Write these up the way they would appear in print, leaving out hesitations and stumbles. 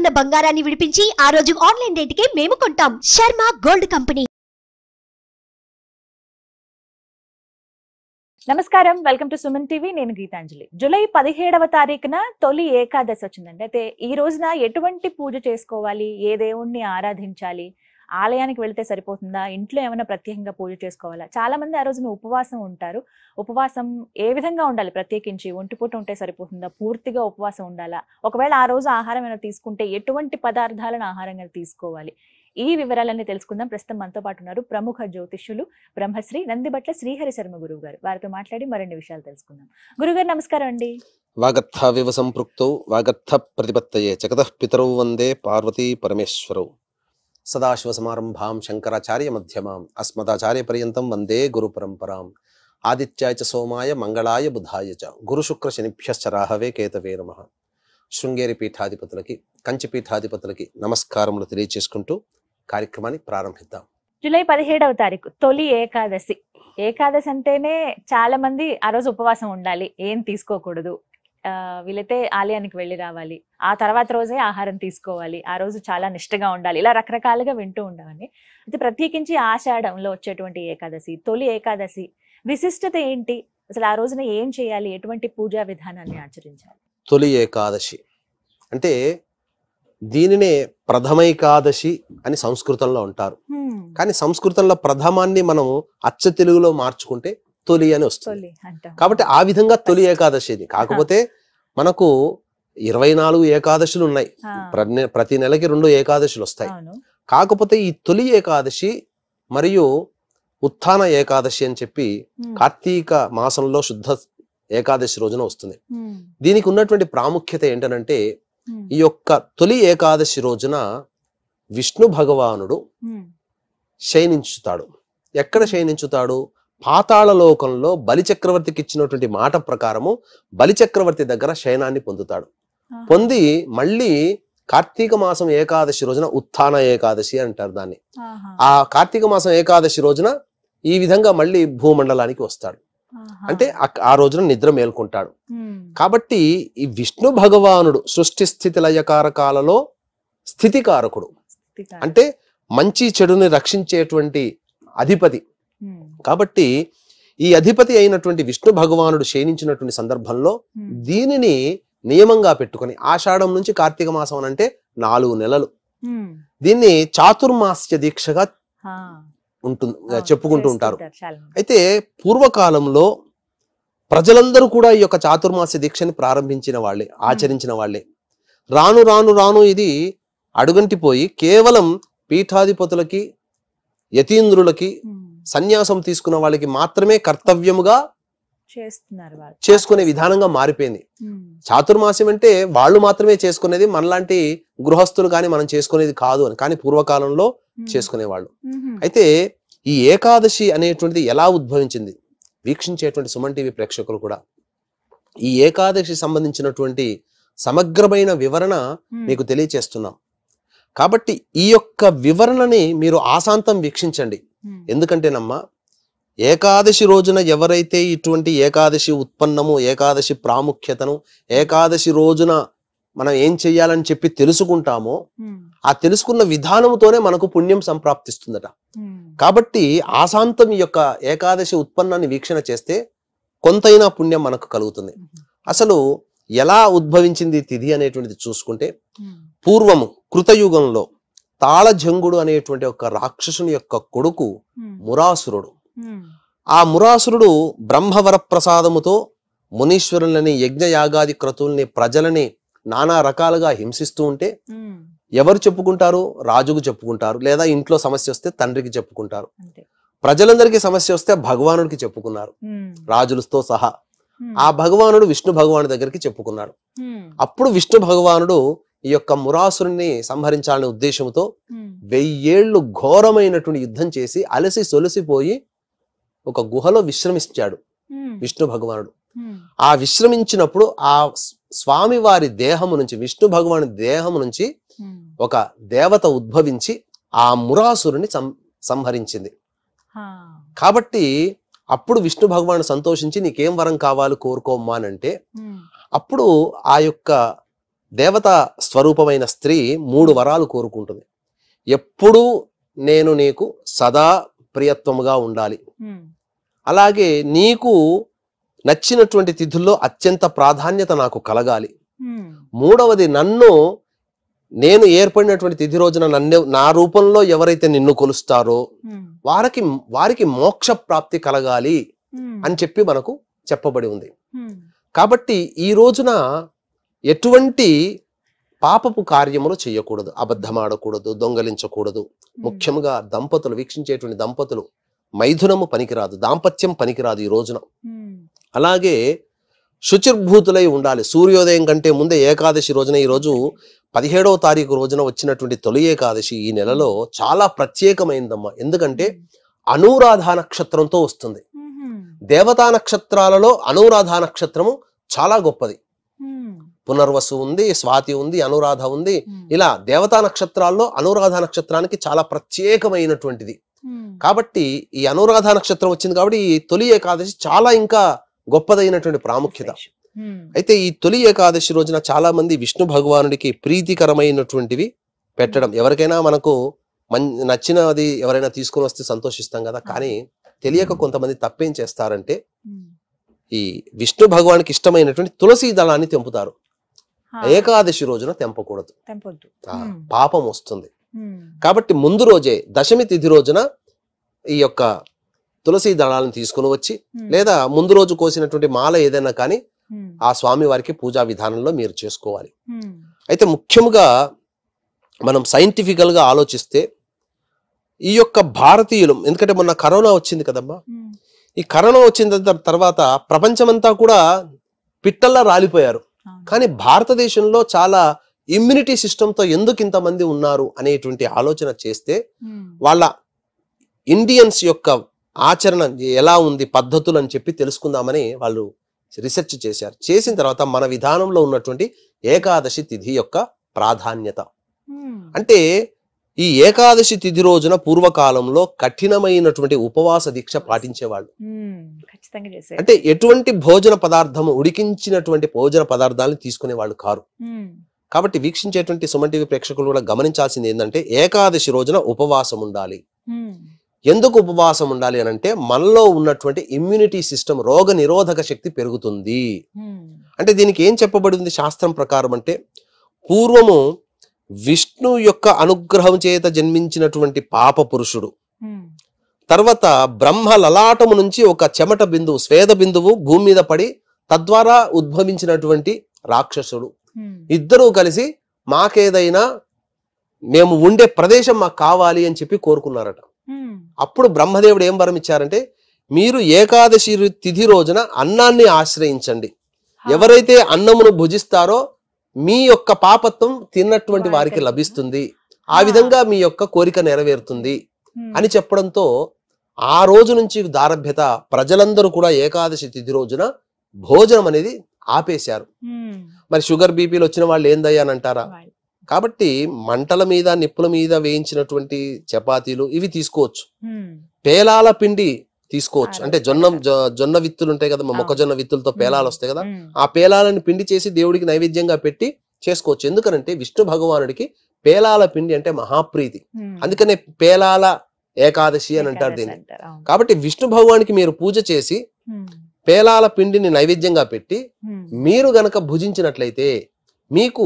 గ్రాముల బంగారాన్ని విడిపించి ఆ రోజు ఆన్లైన్ రేటుకే మేము కొంటాం. Sharma gold company. నమస్కారం, వెల్కమ్ టు సుమన్ టీవీ. నేను గీతాంజలి. జూలై 17వ తారీఖున తొలి ఏకాదశి వచ్చిందండి. అయితే ఈ రోజున ఎటువంటి పూజ చేసుకోవాలి, ఏ దేవుణ్ణి ఆరాధించాలి, ఆలయానికి వెళ్తే సరిపోతుందా, ఇంట్లో ఏమైనా ప్రత్యేకంగా పూజ చేసుకోవాలా? చాలా మంది ఆ రోజున ఉపవాసం ఉంటారు. ఉపవాసం ఏ విధంగా ఉండాలి? ప్రత్యేకించి ఒంటిపూట ఉంటే సరిపోతుందా, పూర్తిగా ఉపవాసం ఉండాలా? ఒకవేళ ఆ రోజు ఆహారం ఏమైనా తీసుకుంటే ఎటువంటి పదార్థాలను ఆహారంగా తీసుకోవాలి? ఈ వివరాలన్నీ తెలుసుకుందాం. ప్రస్తుతం మనతో పాటు ఉన్నారు ప్రముఖ జ్యోతిష్యులు బ్రహ్మశ్రీ నందిబట్ల శ్రీహరి శర్మ గురువు గారు. వారితో మాట్లాడి మరిన్ని విషయాలు తెలుసుకుందాం. గురుగారు నమస్కారం అండి. వాగర్థావివ సంపృక్తౌ వాగర్థ ప్రతిపత్తయే జగతః పితరౌ వందే పార్వతీ పరమేశ్వరౌ. సదాశివసమారంభాం శంకరాచార్య మధ్యమాం అస్మదాచార్య పర్యంతం వందే గురు పరంపరాం. ఆదిత్యాయ చ సోమాయ మంగళాయ బుధాయ చ గురు శుక్ర శనిభ్యశ్చ రాహవే కేతవే నమః. శృంగేరి పీఠాధిపతులకి, కంచి పీఠాధిపతులకి నమస్కారములు తెలియచేసుకుంటూ కార్యక్రమాన్ని ప్రారంభిద్దాం. జూలై 17వ తారీఖు తొలి ఏకాదశి. ఏకాదశి అంటేనే చాలా మంది ఆ రోజు ఉపవాసం ఉండాలి, ఏం తీసుకోకూడదు, వీలైతే ఆలయానికి వెళ్ళి రావాలి, ఆ తర్వాత రోజే ఆహారం తీసుకోవాలి, ఆ రోజు చాలా నిష్టగా ఉండాలి, ఇలా రకరకాలుగా వింటూ ఉండవని. అయితే ప్రత్యేకించి ఆషాఢంలో వచ్చేటువంటి ఏకాదశి, తొలి ఏకాదశి విశిష్టత ఏంటి? అసలు ఆ రోజున ఏం చేయాలి, ఎటువంటి పూజా విధానాన్ని ఆచరించాలి? తొలి ఏకాదశి అంటే దీనినే ప్రథమైకాదశి అని సంస్కృతంలో ఉంటారు. కానీ సంస్కృతంలో ప్రథమాన్ని మనం అచ్చ తెలుగులో మార్చుకుంటే తొలి అని వస్తుంది. కాబట్టి ఆ విధంగా తొలి ఏకాదశి ఇది. కాకపోతే మనకు 24 ఏకాదశులు ఉన్నాయి. ప్రతి నెలకి 2 ఏకాదశులు వస్తాయి. కాకపోతే ఈ తొలి ఏకాదశి మరియు ఉత్థాన ఏకాదశి అని చెప్పి కార్తీక మాసంలో శుద్ధ ఏకాదశి రోజున వస్తుంది. దీనికి ఉన్నటువంటి ప్రాముఖ్యత ఏంటనంటే, ఈ యొక్క తొలి ఏకాదశి రోజున విష్ణు భగవానుడు శయనించుతాడు. ఎక్కడ శయనించుతాడు? పాతాళ లోకంలో బలిచక్రవర్తికి ఇచ్చినటువంటి మాట ప్రకారము బలిచక్రవర్తి దగ్గర శయనాన్ని పొందుతాడు. పొంది మళ్ళీ కార్తీక మాసం ఏకాదశి రోజున ఉత్థాన ఏకాదశి అంటారు దాన్ని. ఆ కార్తీక మాసం ఏకాదశి రోజున ఈ విధంగా మళ్ళీ భూమండలానికి వస్తాడు. అంటే ఆ రోజున నిద్ర మేల్కొంటాడు. కాబట్టి ఈ విష్ణు భగవానుడు సృష్టి స్థితి లయకారకాలలో స్థితికారకుడు, అంటే మంచి చెడుని రక్షించేటువంటి అధిపతి. కాబట్టి ఈ అధిపతి అయినటువంటి విష్ణు భగవానుడు శయనించినటువంటి సందర్భంలో దీనిని నియమంగా పెట్టుకొని ఆషాఢం నుంచి కార్తీక మాసం అంటే 4 నెలలు దీన్ని చాతుర్మాస్య దీక్షగా ఉంటుంది, చెప్పుకుంటూ ఉంటారు. అయితే పూర్వకాలంలో ప్రజలందరూ కూడా ఈ యొక్క చాతుర్మాస్య దీక్షని ప్రారంభించిన వాళ్ళే, ఆచరించిన వాళ్ళే. రాను రాను రాను ఇది అడుగంటిపోయి కేవలం పీఠాధిపతులకి, యతీంద్రులకి, సన్యాసం తీసుకున్న వాళ్ళకి మాత్రమే కర్తవ్యముగా చేసుకునే విధానంగా మారిపోయింది. చాతుర్మాస్యం అంటే వాళ్ళు మాత్రమే చేసుకునేది, మనలాంటి గృహస్థులు కానీ మనం చేసుకునేది కాదు అని. కానీ పూర్వకాలంలో చేసుకునేవాళ్ళు. అయితే ఈ ఏకాదశి అనేటువంటిది ఎలా ఉద్భవించింది వీక్షించేటువంటి సుమన్ టీవీ ప్రేక్షకులు కూడా ఈ ఏకాదశి సంబంధించినటువంటి సమగ్రమైన వివరణ మీకు తెలియచేస్తున్నాం. కాబట్టి ఈ యొక్క వివరణని మీరు ఆశాంతం వీక్షించండి. ఎందుకంటేనమ్మా, ఏకాదశి రోజున ఎవరైతే ఇటువంటి ఏకాదశి ఉత్పన్నము, ఏకాదశి ప్రాముఖ్యతను, ఏకాదశి రోజున మనం ఏం చెయ్యాలని చెప్పి తెలుసుకుంటామో ఆ తెలుసుకున్న విధానంతోనే మనకు పుణ్యం సంప్రాప్తిస్తుందట. కాబట్టి ఆశాంతం ఈ యొక్క ఏకాదశి ఉత్పన్నాన్ని వీక్షణ చేస్తే కొంతైనా పుణ్యం మనకు కలుగుతుంది. అసలు ఎలా ఉద్భవించింది తిథి అనేటువంటిది చూసుకుంటే, పూర్వము కృతయుగంలో తాళజంగుడు అనేటువంటి ఒక రాక్షసుని యొక్క కొడుకు మురాసురుడు. ఆ మురాసురుడు బ్రహ్మవర ప్రసాదముతో మునీశ్వరులని, యజ్ఞయాగాది క్రతుల్ని, ప్రజలని నానా రకాలుగా హింసిస్తూ ఉంటే ఎవరు చెప్పుకుంటారు? రాజుకు చెప్పుకుంటారు, లేదా ఇంట్లో సమస్య వస్తే తండ్రికి చెప్పుకుంటారు. ప్రజలందరికీ సమస్య వస్తే భగవానుడికి చెప్పుకున్నారు, రాజులతో సహా. ఆ భగవానుడు విష్ణు భగవాను దగ్గరికి చెప్పుకున్నాడు. అప్పుడు విష్ణు భగవానుడు ఈ యొక్క మురాసురుని సంహరించాలనే ఉద్దేశంతో 1000 ఏళ్ళు ఘోరమైనటువంటి యుద్ధం చేసి అలసి సొలసిపోయి ఒక గుహలో విశ్రమించాడు విష్ణు భగవానుడు. ఆ విశ్రమించినప్పుడు ఆ స్వామి వారి దేహము నుంచి, విష్ణు భగవాను దేహము నుంచి ఒక దేవత ఉద్భవించి ఆ మురాసురుని సంహరించింది. కాబట్టి అప్పుడు విష్ణు భగవాను సంతోషించి నీకేం వరం కావాలి కోరుకోమ్మా అని అంటే, అప్పుడు ఆ యొక్క దేవతా స్వరూపమైన స్త్రీ 3 వరాలు కోరుకుంటుంది. ఎప్పుడూ నేను నీకు సదా ప్రియత్వముగా ఉండాలి, అలాగే నీకు నచ్చినటువంటి తిథుల్లో అత్యంత ప్రాధాన్యత నాకు కలగాలి, మూడవది నేను ఏర్పడినటువంటి తిథి రోజున నా రూపంలో ఎవరైతే నిన్ను కొలుస్తారో వారికి మోక్ష ప్రాప్తి కలగాలి అని చెప్పి మనకు చెప్పబడి ఉంది. కాబట్టి ఈ రోజున ఎటువంటి పాపపు కార్యములు చేయకూడదు, అబద్ధమాడకూడదు, దొంగలించకూడదు. ముఖ్యంగా దంపతులు, వీక్షించేటువంటి దంపతులు మైథునము పనికిరాదు, దాంపత్యం పనికిరాదు ఈ రోజున. అలాగే శుచిర్భూతులై ఉండాలి. సూర్యోదయం కంటే ముందే ఏకాదశి రోజున, ఈ రోజు 17వ తారీఖు రోజున వచ్చినటువంటి తొలి ఏకాదశి ఈ నెలలో చాలా ప్రత్యేకమైందమ్మా. ఎందుకంటే అనురాధ నక్షత్రంతో వస్తుంది. దేవతా నక్షత్రాలలో అనురాధ నక్షత్రము చాలా గొప్పది. పునర్వసు ఉంది, స్వాతి ఉంది, అనురాధ ఉంది. ఇలా దేవతా నక్షత్రాల్లో అనురాధ నక్షత్రానికి చాలా ప్రత్యేకమైనటువంటిది. కాబట్టి ఈ అనురాధ నక్షత్రం వచ్చింది కాబట్టి ఈ తొలి ఏకాదశి చాలా ఇంకా గొప్పదైనటువంటి ప్రాముఖ్యత. అయితే ఈ తొలి ఏకాదశి రోజున చాలా మంది విష్ణు భగవానుడికి ప్రీతికరమైనటువంటివి పెట్టడం, ఎవరికైనా మనకు నచ్చినది ఎవరైనా తీసుకుని వస్తే సంతోషిస్తాం కదా. కానీ తెలియక కొంతమంది తప్పేం చేస్తారంటే ఈ విష్ణు భగవానికి ఇష్టమైనటువంటి తులసి దళాన్ని తెంపుతారు. ఏకాదశి రోజున తెంపకూడదు, పాపం వస్తుంది. కాబట్టి ముందు రోజే దశమి తిథి రోజున ఈ యొక్క తులసి దళాలను తీసుకుని వచ్చి, లేదా ముందు రోజు కోసినటువంటి మాల ఏదైనా కానీ ఆ స్వామి వారికి పూజా విధానంలో మీరు చేసుకోవాలి. అయితే ముఖ్యంగా మనం సైంటిఫికల్ గా ఆలోచిస్తే ఈ యొక్క భారతీయులు, ఎందుకంటే మొన్న కరోనా వచ్చింది కదమ్మా, ఈ కరోనా వచ్చిన తర్వాత ప్రపంచమంతా కూడా పిట్టల్లా రాలిపోయారు. కానీ భారతదేశంలో చాలా ఇమ్యూనిటీ సిస్టంతో ఎందుకు ఇంతమంది ఉన్నారు అనేటువంటి ఆలోచన చేస్తే వాళ్ళ ఇండియన్స్ యొక్క ఆచరణ ఎలా ఉంది, పద్ధతులు అని చెప్పి తెలుసుకుందామని వాళ్ళు రీసెర్చ్ చేశారు. చేసిన తర్వాత మన విధానంలో ఉన్నటువంటి ఏకాదశి తిథి యొక్క ప్రాధాన్యత అంటే, ఈ ఏకాదశి తిథి రోజున పూర్వకాలంలో కఠినమైనటువంటి ఉపవాస దీక్ష పాటించేవాళ్ళు. అంటే ఎటువంటి భోజన పదార్థము, ఉడికించినటువంటి భోజన పదార్థాలను తీసుకునేవాళ్ళు కారు. కాబట్టి వీక్షించేటువంటి సుమన్ టీవీ ప్రేక్షకులు కూడా గమనించాల్సింది ఏంటంటే, ఏకాదశి రోజున ఉపవాసం ఉండాలి. ఎందుకు ఉపవాసం ఉండాలి అని అంటే, మనలో ఉన్నటువంటి ఇమ్యూనిటీ సిస్టమ్, రోగ నిరోధక శక్తి పెరుగుతుంది. అంటే దీనికి ఏం చెప్పబడింది శాస్త్రం ప్రకారం అంటే, పూర్వము విష్ణు యొక్క అనుగ్రహం చేత జన్మించినటువంటి పాప పురుషుడు, తర్వాత బ్రహ్మ లలాటము నుంచి ఒక చెమట బిందువు, స్వేద బిందువు భూమి మీద పడి తద్వారా ఉద్భవించినటువంటి రాక్షసుడు, ఇద్దరూ కలిసి మాకేదైనా, మేము ఉండే ప్రదేశం మాకు కావాలి అని చెప్పి కోరుకున్నారట. అప్పుడు బ్రహ్మదేవుడు ఏం వరం ఇచ్చారంటే, మీరు ఏకాదశి తిథి రోజున అన్నాన్ని ఆశ్రయించండి. ఎవరైతే అన్నమును భుజిస్తారో మీ యొక్క పాపత్వం తిన్నటువంటి వారికి లభిస్తుంది, ఆ విధంగా మీ యొక్క కోరిక నెరవేరుతుంది అని చెప్పడంతో ఆ రోజు నుంచి దారభ్యత ప్రజలందరూ కూడా ఏకాదశి తిథి రోజున భోజనం అనేది ఆపేశారు. మరి షుగర్ బీపీలు వచ్చిన వాళ్ళు ఏందయ్యా అని అంటారా? కాబట్టి మంటల మీద, నిప్పుల మీద వేయించినటువంటి చపాతీలు ఇవి తీసుకోవచ్చు. పేలాల పిండి తీసుకోవచ్చు. అంటే జొన్న విత్తులు ఉంటాయి కదా, మొక్కజొన్న విత్తులతో పేలాలు వస్తాయి కదా, ఆ పేలాలని పిండి చేసి దేవుడికి నైవేద్యంగా పెట్టి చేసుకోవచ్చు. ఎందుకనంటే విష్ణు భగవానుడికి పేలాల పిండి అంటే మహాప్రీతి. అందుకనే పేలాల ఏకాదశి అని అంటారు దీన్ని. కాబట్టి విష్ణు భగవానికి మీరు పూజ చేసి పేలాల పిండిని నైవేద్యంగా పెట్టి మీరు గనక భుజించినట్లయితే మీకు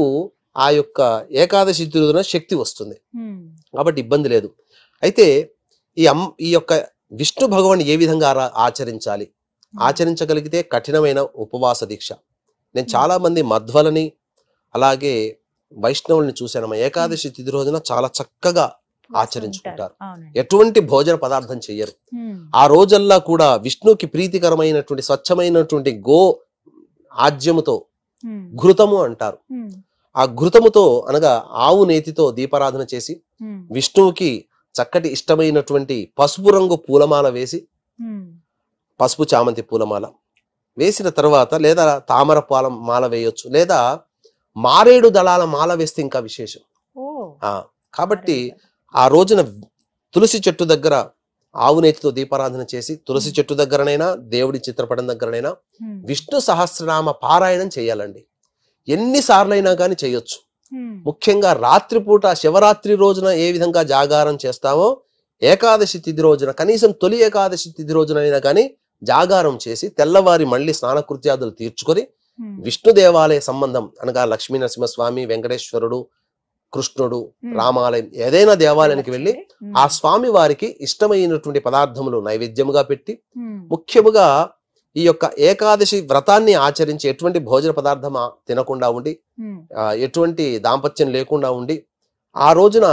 ఆ యొక్క ఏకాదశి తిథిన శక్తి వస్తుంది. కాబట్టి ఇబ్బంది లేదు. అయితే ఈ యొక్క విష్ణు భగవాన్ ఏ విధంగా ఆచరించాలి, ఆచరించగలిగితే కఠినమైన ఉపవాస దీక్ష. నేను చాలా మంది మధ్వలని అలాగే వైష్ణవుల్ని చూశాను. ఏకాదశి తిథి రోజున చాలా చక్కగా ఆచరించుకుంటారు, ఎటువంటి భోజన పదార్థం చెయ్యరు. ఆ రోజల్లా కూడా విష్ణుకి ప్రీతికరమైనటువంటి స్వచ్ఛమైనటువంటి గో ఆజ్యముతో, ఘృతము అంటారు, ఆ ఘృతముతో అనగా ఆవు నేతితో దీపారాధన చేసి విష్ణువుకి చక్కటి ఇష్టమైనటువంటి పసుపు రంగు పూలమాల వేసి, పసుపు చామంతి పూలమాల వేసిన తర్వాత, లేదా తామర మాల వేయొచ్చు, లేదా మారేడు దళాల మాల వేస్తే ఇంకా విశేషం. కాబట్టి ఆ రోజున తులసి చెట్టు దగ్గర ఆవు నేతితో దీపారాధన చేసి, తులసి చెట్టు దగ్గరనైనా దేవుడి చిత్రపటం దగ్గరనైనా విష్ణు సహస్రనామ పారాయణం చేయాలండి. ఎన్నిసార్లైనా కానీ చేయొచ్చు. ముఖ్యంగా రాత్రిపూట శివరాత్రి రోజున ఏ విధంగా జాగారం చేస్తామో ఏకాదశి తిథి రోజున కనీసం తొలి ఏకాదశి తిథి రోజున అయినా కానీ జాగారం చేసి తెల్లవారి మళ్ళీ స్నానకృత్యాదులు తీర్చుకొని విష్ణు దేవాలయ సంబంధం అనగా లక్ష్మీ నరసింహస్వామి, వెంకటేశ్వరుడు, కృష్ణుడు, రామాలయం ఏదైనా దేవాలయానికి వెళ్ళి ఆ స్వామి వారికి ఇష్టమైనటువంటి పదార్థములు నైవేద్యముగా పెట్టి, ముఖ్యముగా ఈ యొక్క ఏకాదశి వ్రతాన్ని ఆచరించి ఎటువంటి భోజన పదార్థం తినకుండా ఉండి, ఎటువంటి దాంపత్యం లేకుండా ఉండి, ఆ రోజున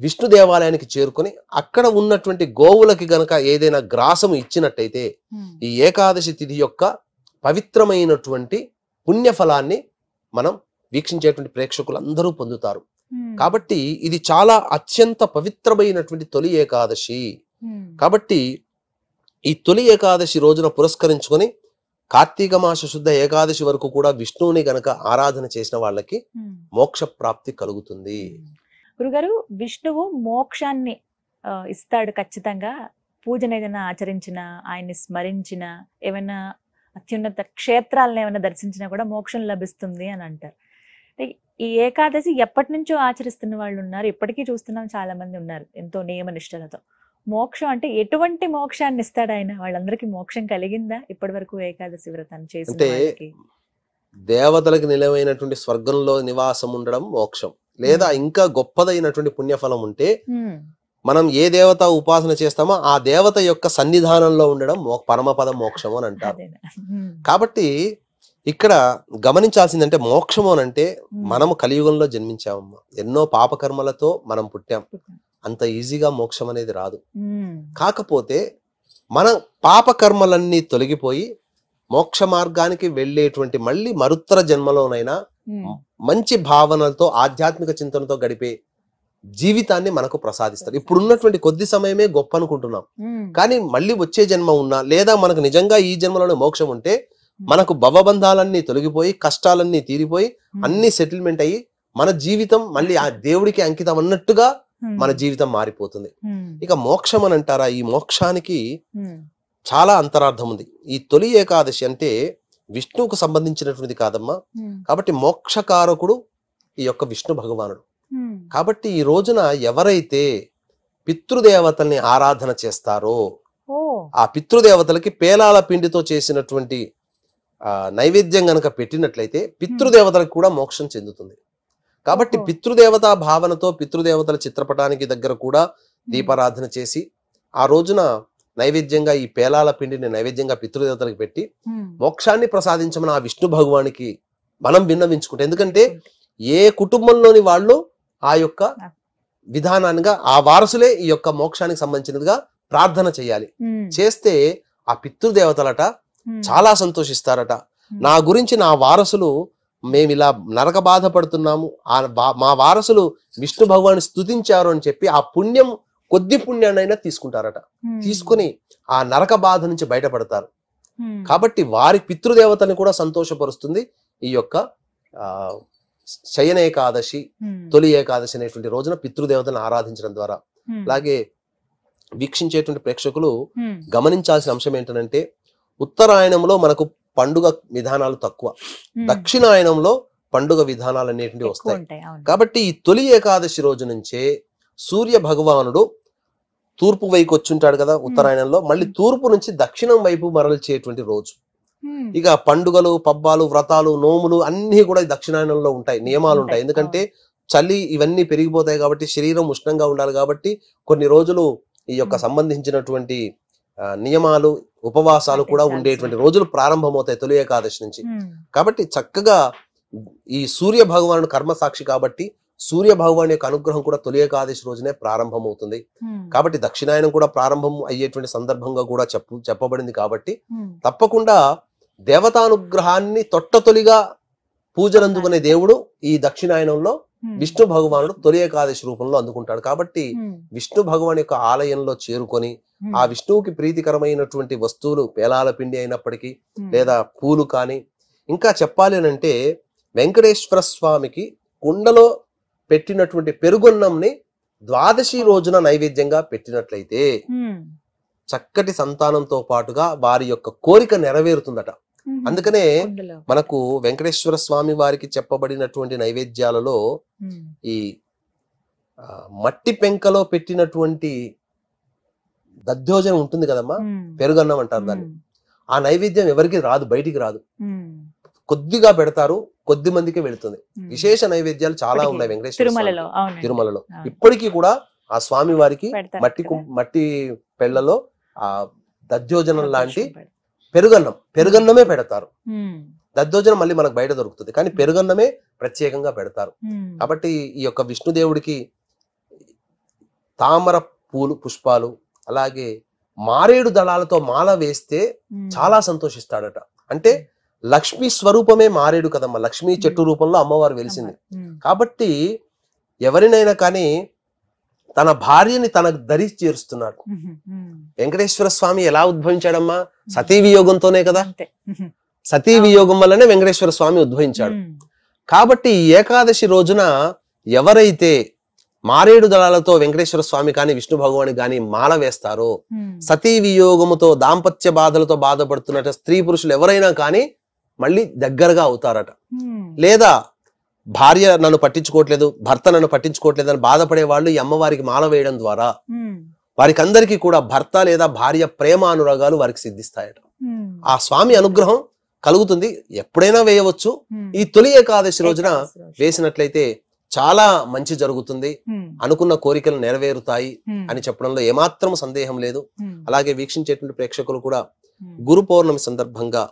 విష్ణు దేవాలయానికి చేరుకొని అక్కడ ఉన్నటువంటి గోవులకి గనక ఏదైనా గ్రాసము ఇచ్చినట్టయితే ఈ ఏకాదశి తిథి యొక్క పవిత్రమైనటువంటి పుణ్యఫలాన్ని మనం వీక్షించేటువంటి ప్రేక్షకులందరూ పొందుతారు. కాబట్టి ఇది చాలా అత్యంత పవిత్రమైనటువంటి తొలి ఏకాదశి. కాబట్టి ఈ తొలి ఏకాదశి రోజున పురస్కరించుకొని కార్తీక మాస శుద్ధ ఏకాదశి వరకు కూడా విష్ణువుని గనక ఆరాధన చేసిన వాళ్ళకి మోక్ష ప్రాప్తి కలుగుతుంది. గురుగారు, విష్ణువు మోక్షాన్ని ఇస్తాడు ఖచ్చితంగా. పూజను ఏదైనా ఆచరించిన, ఆయన్ని స్మరించిన, ఏమైనా అత్యున్నత క్షేత్రాలను ఏమైనా దర్శించినా కూడా మోక్షం లభిస్తుంది అని అంటారు. ఈ ఏకాదశి ఎప్పటి నుంచో ఆచరిస్తున్న వాళ్ళు ఉన్నారు, ఇప్పటికీ చూస్తున్నాం చాలా మంది ఉన్నారు ఎంతో నియమ నిష్టలతో. మోక్షం అంటే ఎటువంటి మోక్షాన్ని ఇస్తాడు ఆయన? వాళ్ళందరికీ మోక్షం కలిగిందా ఇప్పటి వరకు ఏకాదశి వ్రతాన్ని చేసిన వాళ్ళకి? దేవతలకు నిలవైనటువంటి స్వర్గంలో నివాసం ఉండడం మోక్షం, లేదా ఇంకా గొప్పదైనటువంటి పుణ్యఫలం ఉంటే మనం ఏ దేవత ఉపాసన చేస్తామో ఆ దేవత యొక్క సన్నిధానంలో ఉండడం పరమపద మోక్షము అని అంటారు. కాబట్టి ఇక్కడ గమనించాల్సిందంటే మోక్షము అని అంటే మనము కలియుగంలో జన్మించామమ్మా, ఎన్నో పాపకర్మలతో మనం పుట్టాం. అంత ఈజీగా మోక్షం అనేది రాదు. కాకపోతే మన పాపకర్మలన్నీ తొలగిపోయి మోక్ష మార్గానికి వెళ్ళేటువంటి మళ్ళీ మరుత్తర జన్మలోనైనా మంచి భావనలతో ఆధ్యాత్మిక చింతనతో గడిపే జీవితాన్ని మనకు ప్రసాదిస్తారు. ఇప్పుడున్నటువంటి కొద్ది సమయమే గొప్ప అనుకుంటున్నాం, కానీ మళ్ళీ వచ్చే జన్మ ఉన్నా, లేదా మనకు నిజంగా ఈ జన్మలోనే మోక్షం ఉంటే మనకు భవబంధాలన్నీ తొలగిపోయి కష్టాలన్నీ తీరిపోయి అన్ని సెటిల్మెంట్ అయ్యి మన జీవితం మళ్ళీ ఆ దేవుడికి అంకితం అన్నట్టుగా మన జీవితం మారిపోతుంది. ఇక మోక్షం అని అంటారా? ఈ మోక్షానికి చాలా అంతరార్థం ఉంది. ఈ తొలి ఏకాదశి అంటే విష్ణువుకు సంబంధించినటువంటిది కాదమ్మా. కాబట్టి మోక్షకారకుడు ఈ యొక్క విష్ణు భగవానుడు. కాబట్టి ఈ రోజున ఎవరైతే పితృదేవతల్ని ఆరాధన చేస్తారో ఆ పితృదేవతలకి పేలాల పిండితో చేసినటువంటి నైవేద్యం గనక పెట్టినట్లయితే పితృదేవతలకు కూడా మోక్షం చెందుతుంది. కాబట్టి పితృదేవతా భావనతో పితృదేవతల చిత్రపటానికి దగ్గర కూడా దీపారాధన చేసి ఆ రోజున నైవేద్యంగా ఈ పేలాల పిండిని నైవేద్యంగా పితృదేవతలకు పెట్టి మోక్షాన్ని ప్రసాదించమని ఆ విష్ణు భగవానికి మనం విన్నవించుకుంటే, ఎందుకంటే ఏ కుటుంబంలోని వాళ్ళు ఆ యొక్క విధానాన్ని ఆ వారసులే ఈ యొక్క మోక్షానికి సంబంధించినదిగా ప్రార్థన చేయాలి. చేస్తే ఆ పితృదేవతలట చాలా సంతోషిస్తారట. నా గురించి నా వారసులు మేము ఇలా నరక బాధపడుతున్నాము, మా వారసులు విష్ణు భగవాన్ని స్తుతించారు అని చెప్పి ఆ పుణ్యం కొద్ది పుణ్యాన్నైనా తీసుకుంటారట. తీసుకుని ఆ నరక బాధ నుంచి బయటపడతారు. కాబట్టి వారి పితృదేవతని కూడా సంతోషపరుస్తుంది ఈ యొక్క శయన ఏకాదశి, తొలి ఏకాదశి అనేటువంటి రోజున పితృదేవతలను ఆరాధించడం ద్వారా. అలాగే వీక్షించేటువంటి ప్రేక్షకులు గమనించాల్సిన అంశం ఏంటంటే ఉత్తరాయణంలో మనకు పండుగ విధానాలు తక్కువ, దక్షిణాయనంలో పండుగ విధానాలు అనేటివి వస్తాయి. కాబట్టి ఈ తొలి ఏకాదశి రోజు నుంచే సూర్య భగవానుడు తూర్పు వైపు వచ్చుంటాడు కదా ఉత్తరాయణంలో, మళ్ళీ తూర్పు నుంచి దక్షిణం వైపు మరల్చేటువంటి రోజు. ఇక పండుగలు, పబ్బాలు, వ్రతాలు, నోములు అన్ని కూడా దక్షిణాయనంలో ఉంటాయి, నియమాలు ఉంటాయి. ఎందుకంటే చలి ఇవన్నీ పెరిగిపోతాయి కాబట్టి శరీరం ఉష్ణంగా ఉండాలి కాబట్టి కొన్ని రోజులు ఈ యొక్క సంబంధించినటువంటి నియమాలు, ఉపవాసాలు కూడా ఉండేటువంటి రోజులు ప్రారంభమవుతాయి తొలి ఏకాదశి నుంచి. కాబట్టి చక్కగా ఈ సూర్య భగవానుడు కర్మసాక్షి కాబట్టి సూర్య భగవాన్ యొక్క అనుగ్రహం కూడా తొలి ఏకాదశి రోజునే ప్రారంభమవుతుంది. కాబట్టి దక్షిణాయనం కూడా ప్రారంభం అయ్యేటువంటి సందర్భంగా కూడా చెప్పబడింది. కాబట్టి తప్పకుండా దేవతానుగ్రహాన్ని తొట్టతొలిగా పూజలు అందుకునే దేవుడు ఈ దక్షిణాయనంలో విష్ణు భగవానుడు తొలి ఏకాదశి రూపంలో అందుకుంటాడు. కాబట్టి విష్ణు భగవాన్ యొక్క ఆలయంలో చేరుకొని ఆ విష్ణువుకి ప్రీతికరమైనటువంటి వస్తువులు పేలాల పిండి అయినప్పటికీ లేదా పూలు కానీ, ఇంకా చెప్పాలి అంటే వెంకటేశ్వర స్వామికి కుండలో పెట్టినటువంటి పెరుగున్నంని ద్వాదశి రోజున నైవేద్యంగా పెట్టినట్లయితే చక్కటి సంతానంతో పాటుగా వారి యొక్క కోరిక నెరవేరుతుందట. అందుకనే మనకు వెంకటేశ్వర స్వామి వారికి చెప్పబడినటువంటి నైవేద్యాలలో ఈ మట్టి పెంకలో పెట్టినటువంటి దధ్యోజనం ఉంటుంది కదమ్మా, పెరుగన్నం అంటారు దాన్ని. ఆ నైవేద్యం ఎవరికి రాదు, బయటికి రాదు, కొద్దిగా పెడతారు, కొద్ది మందికి వెళుతుంది. విశేష నైవేద్యాలు చాలా ఉన్నాయి వెంకటేశ్వర తిరుమలలో. ఇప్పటికీ కూడా ఆ స్వామి వారికి మట్టి పెళ్లలో ఆ దధ్యోజనం లాంటి పెరుగన్నమే పెడతారు. దద్దోజనం మళ్ళీ మనకు బయట దొరుకుతుంది, కానీ పెరుగన్నమే ప్రత్యేకంగా పెడతారు. కాబట్టి ఈ యొక్క విష్ణుదేవుడికి తామర పూలు పుష్పాలు అలాగే మారేడు దళాలతో మాల వేస్తే చాలా సంతోషిస్తాడట. అంటే లక్ష్మీ స్వరూపమే మారేడు కదమ్మా, లక్ష్మీ చెట్టు రూపంలో అమ్మవారు వెలిసింది. కాబట్టి ఎవరినైనా కానీ తన భార్యని తనకు దరి చేరుస్తున్నాడు. వెంకటేశ్వర స్వామి ఎలా ఉద్భవించాడమ్మా? సతీ వియోగంతోనే కదా. సతీ వియోగం వల్లనే వెంకటేశ్వర స్వామి ఉద్భవించాడు. కాబట్టి ఏకాదశి రోజున ఎవరైతే మారేడు దళాలతో వెంకటేశ్వర స్వామి కానీ విష్ణు భగవానికి కానీ మాల వేస్తారో, సతీ వియోగముతో దాంపత్య బాధలతో బాధపడుతున్నట్టు స్త్రీ పురుషులు ఎవరైనా కానీ మళ్ళీ దగ్గరగా అవుతారట. లేదా భార్య నన్ను పట్టించుకోవట్లేదు, భర్త నన్ను పట్టించుకోవట్లేదు అని బాధపడే వాళ్ళు ఈ అమ్మవారికి మాల వేయడం ద్వారా వారికి అందరికీ కూడా భర్త లేదా భార్య ప్రేమ అనురాగాలు వారికి సిద్ధిస్తాయట. ఆ స్వామి అనుగ్రహం కలుగుతుంది. ఎప్పుడైనా వేయవచ్చు. ఈ తొలి ఏకాదశి రోజున వేసినట్లయితే చాలా మంచి జరుగుతుంది, అనుకున్న కోరికలు నెరవేరుతాయి అని చెప్పడంలో ఏమాత్రం సందేహం లేదు. అలాగే వీక్షించేటువంటి ప్రేక్షకులు కూడా గురు పౌర్ణమి సందర్భంగా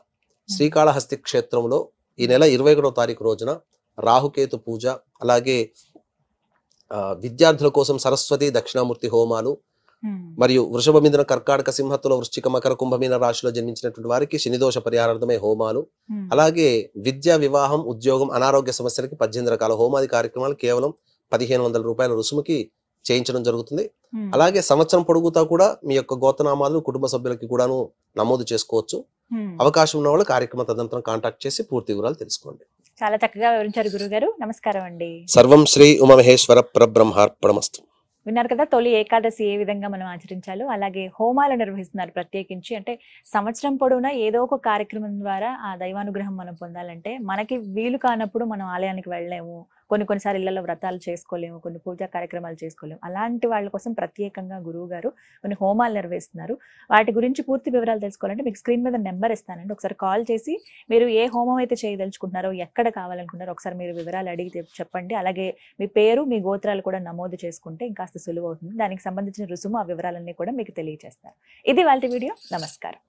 శ్రీకాళహస్తి క్షేత్రంలో ఈ నెల 21వ తారీఖు రోజున రాహుకేతు పూజ, అలాగే విద్యార్థుల కోసం సరస్వతి దక్షిణామూర్తి హోమాలు, మరియు వృషభ మిథున కర్కాటక సింహత్తుల వృశ్చిక మకర కుంభమీన రాశిలో జన్మించినటువంటి వారికి శనిదోష పరిహారార్థమై హోమాలు, అలాగే విద్య వివాహం ఉద్యోగం అనారోగ్య సమస్యలకి 18 రకాల హోమాది కార్యక్రమాలు కేవలం 1500 రూపాయల రుసుముకి చేయించడం జరుగుతుంది. అలాగే సంవత్సరం పొడుగుతా కూడా మీ యొక్క గోత్రనామాలను కుటుంబ సభ్యులకి కూడాను నమోదు చేసుకోవచ్చు. అవకాశం ఉన్న వాళ్ళు కార్యక్రమ తదనంతరం కాంటాక్ట్ చేసి పూర్తి వివరాలు తెలుసుకోండి. చాలా చక్కగా వివరించారు గురుగారు. నమస్కారం అండి. సర్వం శ్రీ ఉమామహేశ్వర పరబ్రహ్మార్పణమస్తు. విన్నారు కదా, తొలి ఏకాదశి ఏ విధంగా మనం ఆచరించాలో. అలాగే హోమాలు నిర్వహిస్తున్నారు ప్రత్యేకించి. అంటే సంవత్సరం పొడవునా ఏదో ఒక కార్యక్రమం ద్వారా ఆ దైవానుగ్రహం మనం పొందాలంటే మనకి వీలు కానప్పుడు మనం ఆలయానికి వెళ్ళలేము, కొన్నిసార్లు ఇళ్లలో వ్రతాలు చేసుకోలేము, కొన్ని పూజా కార్యక్రమాలు చేసుకోలేము. అలాంటి వాళ్ళ కోసం ప్రత్యేకంగా గురువు గారు కొన్ని హోమాలు నిర్వహిస్తున్నారు. వాటి గురించి పూర్తి వివరాలు తెలుసుకోవాలంటే మీకు స్క్రీన్ మీద నెంబర్ ఇస్తానండి. ఒకసారి కాల్ చేసి మీరు ఏ హోమం అయితే చేయదలుచుకుంటున్నారో, ఎక్కడ కావాలనుకుంటున్నారో ఒకసారి మీరు వివరాలు అడిగి చెప్పండి. అలాగే మీ పేరు మీ గోత్రాలు కూడా నమోదు చేసుకుంటే ఇంకాస్త సులువు అవుతుంది. దానికి సంబంధించిన రుసుము ఆ వివరాలన్నీ కూడా మీకు తెలియజేస్తారు. ఇది వాళ్ళ వీడియో. నమస్కారం.